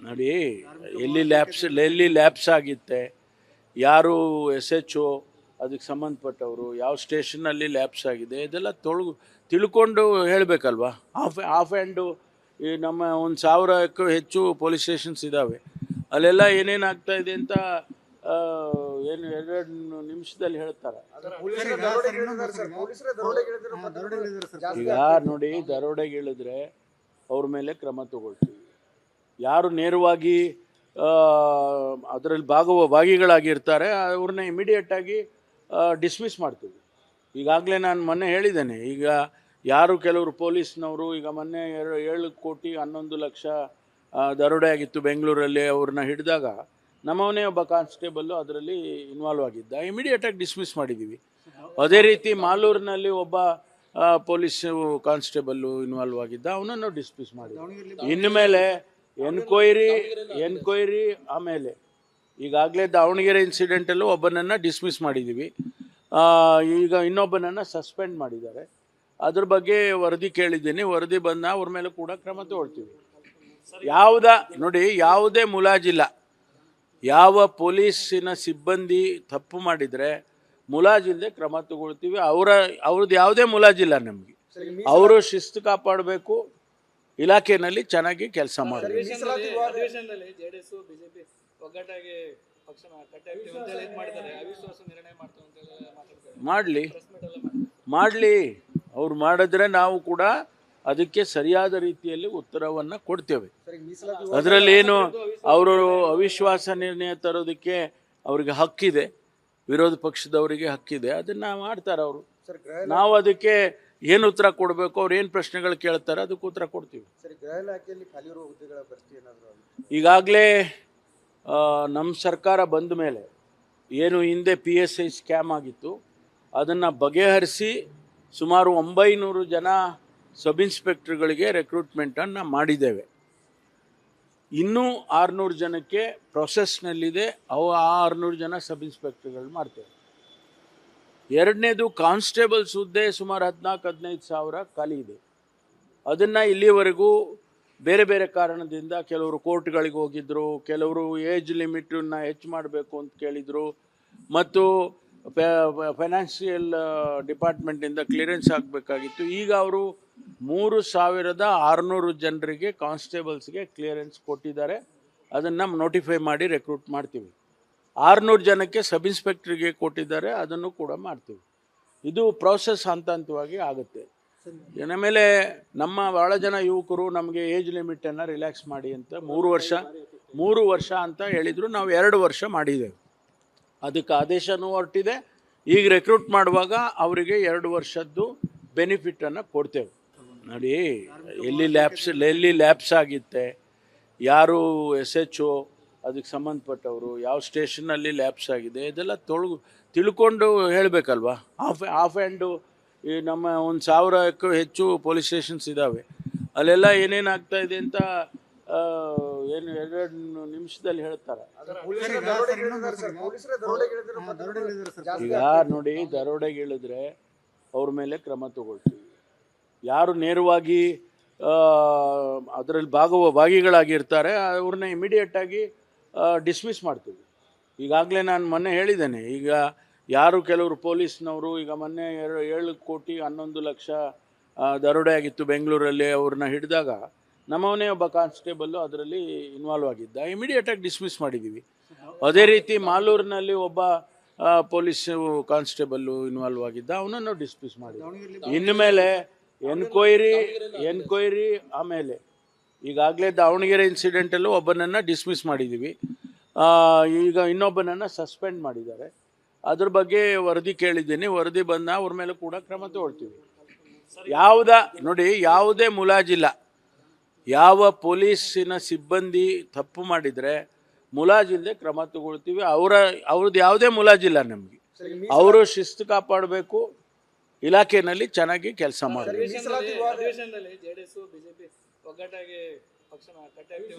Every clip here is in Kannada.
ನೋಡಿ, ಎಲ್ಲಿ ಲ್ಯಾಬ್ಸ್ ಆಗಿತ್ತೆ, ಯಾರು SHO ಅದಕ್ಕೆ ಸಂಬಂಧಪಟ್ಟವರು, ಯಾವ ಸ್ಟೇಷನ್ನಲ್ಲಿ ಲ್ಯಾಬ್ಸ್ ಆಗಿದೆ, ಇದೆಲ್ಲ ತಿಳ್ಕೊಂಡು ಹೇಳಬೇಕಲ್ವಾ. ಆಫ್ ಹ್ಯಾಂಡು ಈ ನಮ್ಮ 1000ಕ್ಕೂ ಹೆಚ್ಚು ಪೊಲೀಸ್ ಸ್ಟೇಷನ್ಸ್ ಇದ್ದಾವೆ, ಅಲ್ಲೆಲ್ಲ ಏನೇನು ಆಗ್ತಾ ಇದೆ ಅಂತ ಏನು 2 ನಿಮಿಷದಲ್ಲಿ ಹೇಳ್ತಾರೆ. ಈಗ ನೋಡಿ, ದರೋಡೆಗೆ ಹೇಳಿದ್ರೆ ಅವ್ರ ಮೇಲೆ ಕ್ರಮ ತಗೊಳ್ತೀವಿ. ಯಾರು ನೇರವಾಗಿ ಅದರಲ್ಲಿ ಭಾಗಿಗಳಾಗಿರ್ತಾರೆ ಅವ್ರನ್ನ ಇಮಿಡಿಯೇಟಾಗಿ ಡಿಸ್ಮಿಸ್ ಮಾಡ್ತೀವಿ. ಈಗಾಗಲೇ ನಾನು ಮೊನ್ನೆ ಹೇಳಿದ್ದೇನೆ, ಈಗ ಯಾರು ಕೆಲವರು ಪೊಲೀಸ್ನವರು ಈಗ ಮೊನ್ನೆ 7 ಕೋಟಿ 11 ಲಕ್ಷ ದರೋಡೆ ಆಗಿತ್ತು ಬೆಂಗಳೂರಲ್ಲಿ, ಅವ್ರನ್ನ ಹಿಡಿದಾಗ ನಮ್ಮವನೇ ಒಬ್ಬ ಕಾನ್ಸ್ಟೇಬಲ್ಲು ಅದರಲ್ಲಿ ಇನ್ವಾಲ್ವ್ ಆಗಿದ್ದ, ಇಮಿಡಿಯೇಟಾಗಿ ಡಿಸ್ಮಿಸ್ ಮಾಡಿದ್ದೀವಿ. ಅದೇ ರೀತಿ ಮಾಲೂರಿನಲ್ಲಿ ಒಬ್ಬ ಪೊಲೀಸ್ ಕಾನ್ಸ್ಟೇಬಲ್ಲು ಇನ್ವಾಲ್ವ್ ಆಗಿದ್ದ, ಅವನನ್ನು ಡಿಸ್ಮಿಸ್ ಮಾಡಿದ್ವಿ. ಇನ್ನು ಮೇಲೆ ಎನ್ಕ್ವೈರಿ ಆಮೇಲೆ ಈಗಾಗಲೇ ದಾವಣಗೆರೆ ಇನ್ಸಿಡೆಂಟಲ್ಲೂ ಒಬ್ಬನನ್ನು ಡಿಸ್ಮಿಸ್ ಮಾಡಿದ್ದೀವಿ. ಈಗ ಇನ್ನೊಬ್ಬನನ್ನು ಸಸ್ಪೆಂಡ್ ಮಾಡಿದ್ದಾರೆ. ಅದ್ರ ಬಗ್ಗೆ ವರದಿ ಕೇಳಿದ್ದೀನಿ, ವರದಿ ಬಂದ ಅವ್ರ ಮೇಲೆ ಕೂಡ ಕ್ರಮ ತಗೊಳ್ತೀವಿ. ನೋಡಿ, ಯಾವುದೇ ಮುಲಾಜಿಲ್ಲ. ಯಾವ ಪೊಲೀಸಿನ ಸಿಬ್ಬಂದಿ ತಪ್ಪು ಮಾಡಿದರೆ ಮುಲಾಜಿಲ್ಲದೆ ಕ್ರಮ ತಗೊಳ್ತೀವಿ. ಅವ್ರದ್ದು ಯಾವುದೇ ಮುಲಾಜಿಲ್ಲ ನಮಗೆ. ಅವರು ಶಿಸ್ತು ಕಾಪಾಡಬೇಕು, ಇಲಾಖೆಯಲ್ಲಿ ಚೆನ್ನಾಗಿ ಕೆಲಸ ಮಾಡಬೇಕು. ಮಾಡಲಿ ಅವ್ರು ಮಾಡಿದ್ರೆ ನಾವು ಕೂಡ ಅದಕ್ಕೆ ಸರಿಯಾದ ರೀತಿಯಲ್ಲಿ ಉತ್ತರವನ್ನು ಕೊಡ್ತೇವೆ. ಅದರಲ್ಲೇನು ಅವರು ಅವಿಶ್ವಾಸ ನಿರ್ಣಯ ತರೋದಕ್ಕೆ ಅವ್ರಿಗೆ ಹಕ್ಕಿದೆ, ವಿರೋಧ ಪಕ್ಷದವರಿಗೆ ಹಕ್ಕಿದೆ, ಅದನ್ನು ಮಾಡ್ತಾರೆ ಅವರು. ನಾವು ಅದಕ್ಕೆ ಏನು ಉತ್ತರ ಕೊಡಬೇಕು, ಅವ್ರು ಏನು ಪ್ರಶ್ನೆಗಳು ಕೇಳ್ತಾರೆ ಅದಕ್ಕೆ ಉತ್ತರ ಕೊಡ್ತೀವಿ. ಈಗಾಗಲೇ ನಮ್ಮ ಸರ್ಕಾರ ಬಂದ ಮೇಲೆ ಏನು ಹಿಂದೆ PSI ಸ್ಕ್ಯಾಮ್ ಆಗಿತ್ತು ಅದನ್ನು ಬಗೆಹರಿಸಿ ಸುಮಾರು 900 ಜನ ಸಬ್ ಇನ್ಸ್ಪೆಕ್ಟರ್ಗಳಿಗೆ ರೆಕ್ರೂಟ್ಮೆಂಟನ್ನು ಮಾಡಿದ್ದೇವೆ. ಇನ್ನೂ 600 ಜನಕ್ಕೆ ಪ್ರೊಸೆಸ್ನಲ್ಲಿದೆ, ಆ 600 ಜನ ಸಬ್ ಇನ್ಸ್ಪೆಕ್ಟರ್ಗಳು ಮಾಡ್ತೇವೆ. ಎರಡನೇದು ಕಾನ್ಸ್ಟೇಬಲ್ಸ್ ಹುದ್ದೆ ಸುಮಾರು 14-15 ಸಾವಿರ ಖಾಲಿ ಇದೆ. ಅದನ್ನು ಇಲ್ಲಿವರೆಗೂ ಬೇರೆ ಬೇರೆ ಕಾರಣದಿಂದ ಕೆಲವರು ಕೋರ್ಟ್ಗಳಿಗೆ ಹೋಗಿದ್ದರು, ಕೆಲವರು ಏಜ್ ಲಿಮಿಟನ್ನು ಹೆಚ್ಚು ಮಾಡಬೇಕು ಅಂತ ಕೇಳಿದರು, ಮತ್ತು ಫೈನಾನ್ಷಿಯಲ್ ಡಿಪಾರ್ಟ್ಮೆಂಟಿಂದ ಕ್ಲಿಯರೆನ್ಸ್ ಆಗಬೇಕಾಗಿತ್ತು. ಈಗ ಅವರು 3600 ಜನರಿಗೆ ಕಾನ್ಸ್ಟೇಬಲ್ಸ್ಗೆ ಕ್ಲಿಯರೆನ್ಸ್ ಕೊಟ್ಟಿದ್ದಾರೆ. ಅದನ್ನು ನೋಟಿಫೈ ಮಾಡಿ ರೆಕ್ರೂಟ್ ಮಾಡ್ತೀವಿ. 600 ಜನಕ್ಕೆ ಸಬ್ ಇನ್ಸ್ಪೆಕ್ಟ್ರಿಗೆ ಕೊಟ್ಟಿದ್ದಾರೆ, ಅದನ್ನು ಕೂಡ ಮಾಡ್ತೀವಿ. ಇದು ಪ್ರೋಸೆಸ್ ಹಂತ ಹಂತವಾಗಿ ಆಗುತ್ತೆ. ಮೇಲೆ ನಮ್ಮ ಭಾಳ ಜನ ಯುವಕರು ನಮಗೆ ಏಜ್ ಲಿಮಿಟನ್ನು ರಿಲ್ಯಾಕ್ಸ್ ಮಾಡಿ ಅಂತ 3 ವರ್ಷ ಅಂತ ಹೇಳಿದರು. ನಾವು 2 ವರ್ಷ ಮಾಡಿದ್ದೇವೆ. ಅದಕ್ಕೆ ಆದೇಶನೂ ಹೊರಟಿದೆ. ಈಗ ರೆಕ್ರೂಟ್ ಮಾಡುವಾಗ ಅವರಿಗೆ 2 ವರ್ಷದ್ದು ಬೆನಿಫಿಟನ್ನು ಕೊಡ್ತೇವೆ. ನೋಡಿ, ಎಲ್ಲಿ ಲ್ಯಾಬ್ಸ್ ಆಗಿತ್ತೆ, ಯಾರು SHO ಅದಕ್ಕೆ ಸಂಬಂಧಪಟ್ಟವರು, ಯಾವ ಸ್ಟೇಷನ್ನಲ್ಲಿ ಲ್ಯಾಬ್ಸ್ ಆಗಿದೆ, ಇದೆಲ್ಲ ತಿಳ್ಕೊಂಡು ಹೇಳಬೇಕಲ್ವಾ. ಆಫ್ ಹ್ಯಾಂಡು ಈ ನಮ್ಮ 1000ಕ್ಕೂ ಹೆಚ್ಚು ಪೊಲೀಸ್ ಸ್ಟೇಷನ್ಸ್ ಇದ್ದಾವೆ, ಅಲ್ಲೆಲ್ಲ ಏನೇನು ಆಗ್ತಾ ಇದೆ ಅಂತ ಏನು 2 ನಿಮಿಷದಲ್ಲಿ ಹೇಳ್ತಾರೆ. ಈಗ ನೋಡಿ, ದರೋಡೆಗೆ ಹೇಳಿದ್ರೆ ಅವ್ರ ಮೇಲೆ ಕ್ರಮ ತಗೊಳ್ತೀವಿ. ಯಾರು ನೇರವಾಗಿ ಅದರಲ್ಲಿ ಭಾಗಿಗಳಾಗಿರ್ತಾರೆ ಅವ್ರನ್ನ ಇಮಿಡಿಯೇಟಾಗಿ ಡಿಸ್ಮಿಸ್ ಮಾಡ್ತೀವಿ. ಈಗಾಗಲೇ ನಾನು ಮೊನ್ನೆ ಹೇಳಿದ್ದೇನೆ, ಈಗ ಯಾರು ಕೆಲವರು ಪೊಲೀಸ್ನವರು ಈಗ ಮೊನ್ನೆ 7 ಕೋಟಿ 11 ಲಕ್ಷ ದರೋಡೆ ಆಗಿತ್ತು ಬೆಂಗಳೂರಲ್ಲಿ, ಅವ್ರನ್ನ ಹಿಡಿದಾಗ ನಮ್ಮವನೇ ಒಬ್ಬ ಕಾನ್ಸ್ಟೇಬಲ್ಲು ಅದರಲ್ಲಿ ಇನ್ವಾಲ್ವ್ ಆಗಿದ್ದ, ಇಮಿಡಿಯೇಟಾಗಿ ಡಿಸ್ಮಿಸ್ ಮಾಡಿದ್ದೀವಿ. ಅದೇ ರೀತಿ ಮಾಲೂರಿನಲ್ಲಿ ಒಬ್ಬ ಪೊಲೀಸ್ ಕಾನ್ಸ್ಟೇಬಲ್ಲು ಇನ್ವಾಲ್ವ್ ಆಗಿದ್ದ, ಅವನನ್ನು ಡಿಸ್ಮಿಸ್ ಮಾಡಿದ್ವಿ. ಇನ್ನು ಮೇಲೆ ಎನ್ಕ್ವೈರಿ ಆಮೇಲೆ ಈಗಾಗಲೇ ದಾವಣಗೆರೆ ಇನ್ಸಿಡೆಂಟಲ್ಲೂ ಒಬ್ಬನನ್ನು ಡಿಸ್ಮಿಸ್ ಮಾಡಿದ್ದೀವಿ. ಈಗ ಇನ್ನೊಬ್ಬನನ್ನು ಸಸ್ಪೆಂಡ್ ಮಾಡಿದ್ದಾರೆ. ಅದ್ರ ಬಗ್ಗೆ ವರದಿ ಕೇಳಿದ್ದೀನಿ, ವರದಿ ಬಂದ ಅವ್ರ ಮೇಲೆ ಕೂಡ ಕ್ರಮ ತಗೊಳ್ತೀವಿ. ನೋಡಿ, ಯಾವುದೇ ಮುಲಾಜಿಲ್ಲ. ಯಾವ ಪೊಲೀಸಿನ ಸಿಬ್ಬಂದಿ ತಪ್ಪು ಮಾಡಿದರೆ ಮುಲಾಜಿಲ್ಲದೆ ಕ್ರಮ ತಗೊಳ್ತೀವಿ. ಅವ್ರದ್ದು ಯಾವುದೇ ಮುಲಾಜಿಲ್ಲ ನಮಗೆ. ಅವರು ಶಿಸ್ತು ಕಾಪಾಡಬೇಕು, ಇಲಾಖೆಯಲ್ಲಿ ಚೆನ್ನಾಗಿ ಕೆಲಸ ಮಾಡಬೇಕು.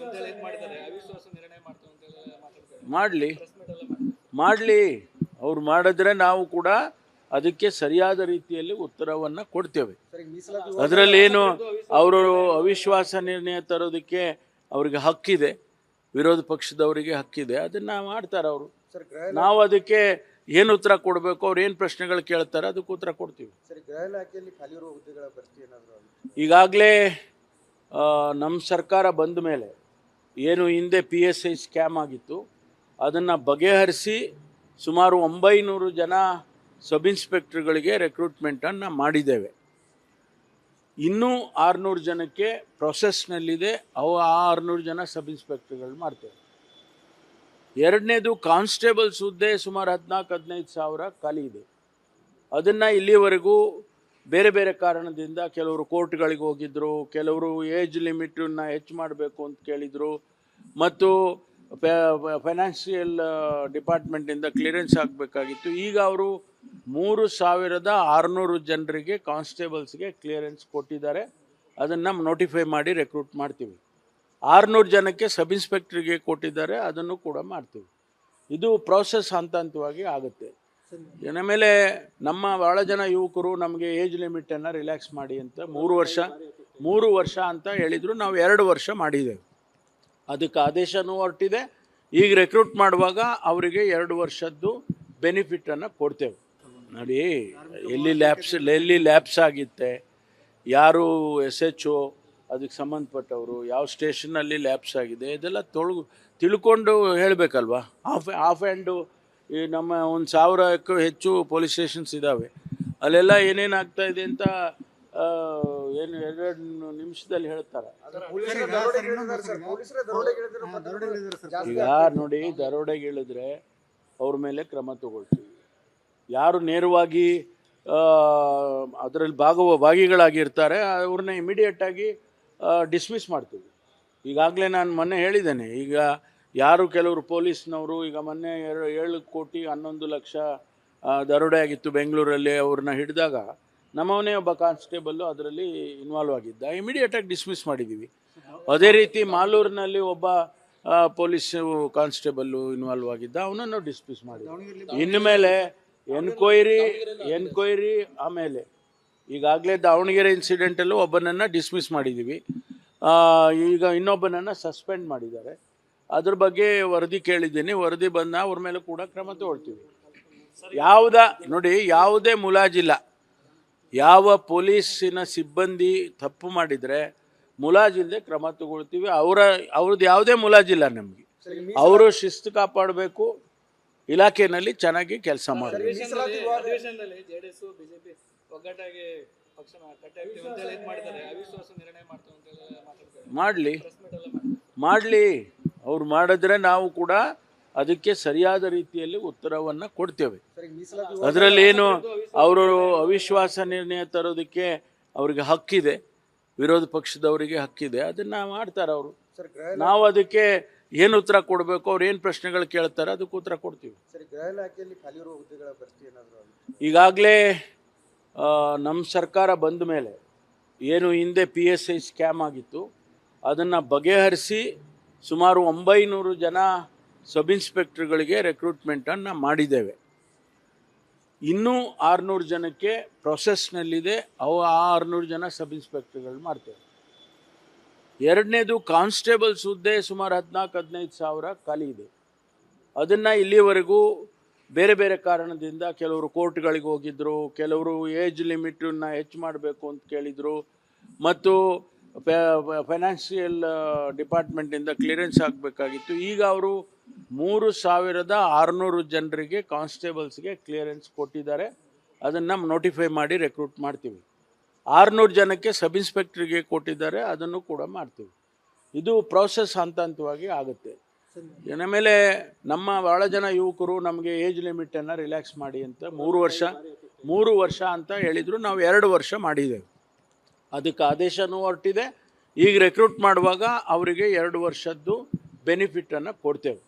ಮಾಡಲಿ ಅವ್ರು ಮಾಡಿದ್ರೆ ನಾವು ಕೂಡ ಅದಕ್ಕೆ ಸರಿಯಾದ ರೀತಿಯಲ್ಲಿ ಉತ್ತರವನ್ನು ಕೊಡ್ತೇವೆ. ಅದರಲ್ಲೇನು ಅವರು ಅವಿಶ್ವಾಸ ನಿರ್ಣಯ ತರೋದಕ್ಕೆ ಅವ್ರಿಗೆ ಹಕ್ಕಿದೆ, ವಿರೋಧ ಪಕ್ಷದವರಿಗೆ ಹಕ್ಕಿದೆ, ಅದನ್ನು ಮಾಡ್ತಾರೆ ಅವರು. ನಾವು ಅದಕ್ಕೆ ಏನು ಉತ್ತರ ಕೊಡಬೇಕು, ಅವ್ರು ಏನು ಪ್ರಶ್ನೆಗಳು ಕೇಳ್ತಾರೆ ಅದಕ್ಕೆ ಉತ್ತರ ಕೊಡ್ತೀವಿ. ಗೃಹ ಇಲಾಖೆಯಲ್ಲಿ ಖಾಲಿ ಇರುವ ಹುದ್ದೆಗಳ ಭರ್ತಿ ಏನಾದರೂ ಈಗಾಗಲೇ ನಮ್ಮ ಸರ್ಕಾರ ಬಂದ ಮೇಲೆ ಏನು ಹಿಂದೆ PSI ಸ್ಕ್ಯಾಮ್ ಆಗಿತ್ತು ಅದನ್ನು ಬಗೆಹರಿಸಿ ಸುಮಾರು 900 ಜನ ಸಬ್ ಇನ್ಸ್ಪೆಕ್ಟರ್ಗಳಿಗೆ ರೆಕ್ರೂಟ್ಮೆಂಟನ್ನು ಮಾಡಿದ್ದೇವೆ. ಇನ್ನೂ 600 ಜನಕ್ಕೆ ಪ್ರೊಸೆಸ್ನಲ್ಲಿದೆ, ಅವು ಆ 600 ಜನ ಸಬ್ ಇನ್ಸ್ಪೆಕ್ಟರ್ಗಳು ಮಾಡ್ತೇವೆ. ಎರಡನೇದು ಕಾನ್ಸ್ಟೇಬಲ್ಸ್ ಹುದ್ದೆ ಸುಮಾರು 14-15 ಸಾವಿರ ಖಾಲಿ ಇದೆ. ಅದನ್ನು ಇಲ್ಲಿವರೆಗೂ ಬೇರೆ ಬೇರೆ ಕಾರಣದಿಂದ ಕೆಲವರು ಕೋರ್ಟ್ಗಳಿಗೆ ಹೋಗಿದ್ದರು, ಕೆಲವರು ಏಜ್ ಲಿಮಿಟನ್ನು ಹೆಚ್ಚು ಮಾಡಬೇಕು ಅಂತ ಕೇಳಿದರು, ಮತ್ತು ಫೈನಾನ್ಷಿಯಲ್ ಡಿಪಾರ್ಟ್ಮೆಂಟಿಂದ ಕ್ಲಿಯರೆನ್ಸ್ ಆಗಬೇಕಾಗಿತ್ತು. ಈಗ ಅವರು 3600 ಜನರಿಗೆ ಕಾನ್ಸ್ಟೇಬಲ್ಸ್ಗೆ ಕ್ಲಿಯರೆನ್ಸ್ ಕೊಟ್ಟಿದ್ದಾರೆ. ಅದನ್ನು ನೋಟಿಫೈ ಮಾಡಿ ರೆಕ್ರೂಟ್ ಮಾಡ್ತೀವಿ. 600 ಜನಕ್ಕೆ ಸಬ್ ಇನ್ಸ್ಪೆಕ್ಟ್ರಿಗೆ ಕೊಟ್ಟಿದ್ದಾರೆ, ಅದನ್ನು ಕೂಡ ಮಾಡ್ತೀವಿ. ಇದು ಪ್ರೋಸೆಸ್ ಹಂತ ಹಂತವಾಗಿ ಆಗುತ್ತೆ. ಇನ್ನು ಮೇಲೆ ನಮ್ಮ ಭಾಳ ಜನ ಯುವಕರು ನಮಗೆ ಏಜ್ ಲಿಮಿಟನ್ನು ರಿಲ್ಯಾಕ್ಸ್ ಮಾಡಿ ಅಂತ 3 ವರ್ಷ ಅಂತ ಹೇಳಿದರು. ನಾವು 2 ವರ್ಷ ಮಾಡಿದ್ದೇವೆ. ಅದಕ್ಕೆ ಆದೇಶನೂ ಹೊರಟಿದೆ. ಈಗ ರೆಕ್ರೂಟ್ ಮಾಡುವಾಗ ಅವರಿಗೆ 2 ವರ್ಷದ್ದು ಬೆನಿಫಿಟನ್ನು ಕೊಡ್ತೇವೆ. ನೋಡಿ, ಎಲ್ಲಿ ಲ್ಯಾಪ್ಸ್ ಆಗಿತ್ತೆ, ಯಾರು SHO ಅದಕ್ಕೆ ಸಂಬಂಧಪಟ್ಟವರು, ಯಾವ ಸ್ಟೇಷನ್ನಲ್ಲಿ ಲ್ಯಾಪ್ಸ್ ಆಗಿದೆ, ಇದೆಲ್ಲ ತಿಳ್ಕೊಂಡು ಹೇಳಬೇಕಲ್ವ. ಆಫ್ ಹ್ಯಾಂಡು ಈ ನಮ್ಮ 1000ಕ್ಕೂ ಹೆಚ್ಚು ಪೊಲೀಸ್ ಸ್ಟೇಷನ್ಸ್ ಇದ್ದಾವೆ. ಅಲ್ಲೆಲ್ಲ ಏನೇನು ಆಗ್ತಾ ಇದೆ ಅಂತ ಏನು 2 ನಿಮಿಷದಲ್ಲಿ ಹೇಳ್ತಾರೆ. ಈಗ ನೋಡಿ, ದರೋಡೆಗೆ ಹೇಳಿದ್ರೆ ಅವ್ರ ಮೇಲೆ ಕ್ರಮ ತಗೊಳ್ತೀವಿ. ಯಾರು ನೇರವಾಗಿ ಅದರಲ್ಲಿ ಭಾಗಿಗಳಾಗಿರ್ತಾರೆ ಅವ್ರನ್ನ ಇಮಿಡಿಯೇಟಾಗಿ ಡಿಸ್ಮಿಸ್ ಮಾಡ್ತೀವಿ. ಈಗಾಗಲೇ ನಾನು ಮೊನ್ನೆ ಹೇಳಿದ್ದೇನೆ. ಈಗ ಯಾರು ಕೆಲವರು ಪೊಲೀಸ್ನವರು ಈಗ ಮೊನ್ನೆ 7 ಕೋಟಿ 11 ಲಕ್ಷ ದರೋಡೆ ಆಗಿತ್ತು ಬೆಂಗಳೂರಲ್ಲಿ, ಅವ್ರನ್ನ ಹಿಡಿದಾಗ ನಮ್ಮವನೇ ಒಬ್ಬ ಕಾನ್ಸ್ಟೇಬಲ್ಲು ಅದರಲ್ಲಿ ಇನ್ವಾಲ್ವ್ ಆಗಿದ್ದ, ಇಮಿಡಿಯೇಟಾಗಿ ಡಿಸ್ಮಿಸ್ ಮಾಡಿದ್ದೀವಿ. ಅದೇ ರೀತಿ ಮಾಲೂರಿನಲ್ಲಿ ಒಬ್ಬ ಪೊಲೀಸ್ ಕಾನ್ಸ್ಟೇಬಲ್ಲು ಇನ್ವಾಲ್ವ್ ಆಗಿದ್ದ, ಅವನನ್ನು ಡಿಸ್ಮಿಸ್ ಮಾಡಿದ್ವಿ. ಇನ್ಮೇಲೆ ಎನ್ಕ್ವೈರಿ ಆಮೇಲೆ ಈಗಾಗಲೇ ದಾವಣಗೆರೆ ಇನ್ಸಿಡೆಂಟಲ್ಲೂ ಒಬ್ಬನನ್ನು ಡಿಸ್ಮಿಸ್ ಮಾಡಿದ್ದೀವಿ. ಈಗ ಇನ್ನೊಬ್ಬನನ್ನು ಸಸ್ಪೆಂಡ್ ಮಾಡಿದ್ದಾರೆ. ಅದ್ರ ಬಗ್ಗೆ ವರದಿ ಕೇಳಿದ್ದೀನಿ. ವರದಿ ಬಂದ ಅವ್ರ ಮೇಲೆ ಕೂಡ ಕ್ರಮ ತಗೊಳ್ತೀವಿ. ನೋಡಿ, ಯಾವುದೇ ಮುಲಾಜಿಲ್ಲ. ಯಾವ ಪೊಲೀಸಿನ ಸಿಬ್ಬಂದಿ ತಪ್ಪು ಮಾಡಿದರೆ ಮುಲಾಜಿಲ್ಲದೆ ಕ್ರಮ ತಗೊಳ್ತೀವಿ. ಅವ್ರದ್ದು ಯಾವುದೇ ಮುಲಾಜಿಲ್ಲ ನಮಗೆ. ಅವರು ಶಿಸ್ತು ಕಾಪಾಡಬೇಕು, ಇಲಾಖೆಯಲ್ಲಿ ಚೆನ್ನಾಗಿ ಕೆಲಸ ಮಾಡಬೇಕು. ಮಾಡಲಿ ಅವ್ರು ಮಾಡಿದ್ರೆ ನಾವು ಕೂಡ ಅದಕ್ಕೆ ಸರಿಯಾದ ರೀತಿಯಲ್ಲಿ ಉತ್ತರವನ್ನು ಕೊಡ್ತೇವೆ. ಅದರಲ್ಲೇನು ಅವರು ಅವಿಶ್ವಾಸ ನಿರ್ಣಯ ತರೋದಕ್ಕೆ ಅವ್ರಿಗೆ ಹಕ್ಕಿದೆ, ವಿರೋಧ ಪಕ್ಷದವರಿಗೆ ಹಕ್ಕಿದೆ, ಅದನ್ನು ಮಾಡ್ತಾರೆ ಅವರು. ನಾವು ಅದಕ್ಕೆ ಏನು ಉತ್ತರ ಕೊಡಬೇಕು, ಅವ್ರು ಏನು ಪ್ರಶ್ನೆಗಳು ಕೇಳ್ತಾರೆ ಅದಕ್ಕೆ ಉತ್ತರ ಕೊಡ್ತೀವಿ. ಗೃಹ ಇಲಾಖೆಯಲ್ಲಿ ಖಾಲಿ ಇರುವ ಹುದ್ದೆಗಳ ಭರ್ತಿ ಏನಾದರೂ ಈಗಾಗಲೇ ನಮ್ಮ ಸರ್ಕಾರ ಬಂದ ಮೇಲೆ ಏನು ಹಿಂದೆ PSI ಸ್ಕ್ಯಾಮ್ ಆಗಿತ್ತು ಅದನ್ನು ಬಗೆಹರಿಸಿ ಸುಮಾರು 900 ಜನ ಸಬ್ ಇನ್ಸ್ಪೆಕ್ಟರ್ಗಳಿಗೆ ರೆಕ್ರೂಟ್ಮೆಂಟನ್ನು ಮಾಡಿದ್ದೇವೆ. ಇನ್ನೂ 600 ಜನಕ್ಕೆ ಪ್ರೊಸೆಸ್ನಲ್ಲಿದೆ, ಅವು ಆ 600 ಜನ ಸಬ್ ಇನ್ಸ್ಪೆಕ್ಟರ್ಗಳು ಮಾಡ್ತೇವೆ. ಎರಡನೇದು ಕಾನ್ಸ್ಟೇಬಲ್ಸ್ ಹುದ್ದೆ ಸುಮಾರು 14-15 ಸಾವಿರ ಖಾಲಿ ಇದೆ. ಅದನ್ನು ಇಲ್ಲಿವರೆಗೂ ಬೇರೆ ಬೇರೆ ಕಾರಣದಿಂದ ಕೆಲವರು ಕೋರ್ಟ್ಗಳಿಗೆ ಹೋಗಿದ್ದರು, ಕೆಲವರು ಏಜ್ ಲಿಮಿಟನ್ನು ಹೆಚ್ಚು ಮಾಡಬೇಕು ಅಂತ ಕೇಳಿದರು, ಮತ್ತು ಫೈನಾನ್ಷಿಯಲ್ ಡಿಪಾರ್ಟ್ಮೆಂಟಿಂದ ಕ್ಲಿಯರೆನ್ಸ್ ಆಗಬೇಕಾಗಿತ್ತು. ಈಗ ಅವರು 3600 ಜನರಿಗೆ ಕಾನ್ಸ್ಟೇಬಲ್ಸ್ಗೆ ಕ್ಲಿಯರೆನ್ಸ್ ಕೊಟ್ಟಿದ್ದಾರೆ. ಅದನ್ನು ನೋಟಿಫೈ ಮಾಡಿ ರೆಕ್ರೂಟ್ ಮಾಡ್ತೀವಿ. 600 ಜನಕ್ಕೆ ಸಬ್ ಇನ್ಸ್ಪೆಕ್ಟ್ರಿಗೆ ಕೊಟ್ಟಿದ್ದಾರೆ, ಅದನ್ನು ಕೂಡ ಮಾಡ್ತೀವಿ. ಇದು ಪ್ರೋಸೆಸ್ ಹಂತ ಹಂತವಾಗಿ ಆಗುತ್ತೆ. ಇನ್ನು ಮೇಲೆ ನಮ್ಮ ಭಾಳ ಜನ ಯುವಕರು ನಮಗೆ ಏಜ್ ಲಿಮಿಟನ್ನು ರಿಲ್ಯಾಕ್ಸ್ ಮಾಡಿ ಅಂತ 3 ವರ್ಷ ಅಂತ ಹೇಳಿದರು. ನಾವು 2 ವರ್ಷ ಮಾಡಿದ್ದೇವೆ. ಅದಕ್ಕೆ ಆದೇಶನೂ ಹೊರಟಿದೆ. ಈಗ ರೆಕ್ರೂಟ್ ಮಾಡುವಾಗ ಅವರಿಗೆ 2 ವರ್ಷದ್ದು ಬೆನಿಫಿಟನ್ನು ಕೊಡ್ತೇವೆ.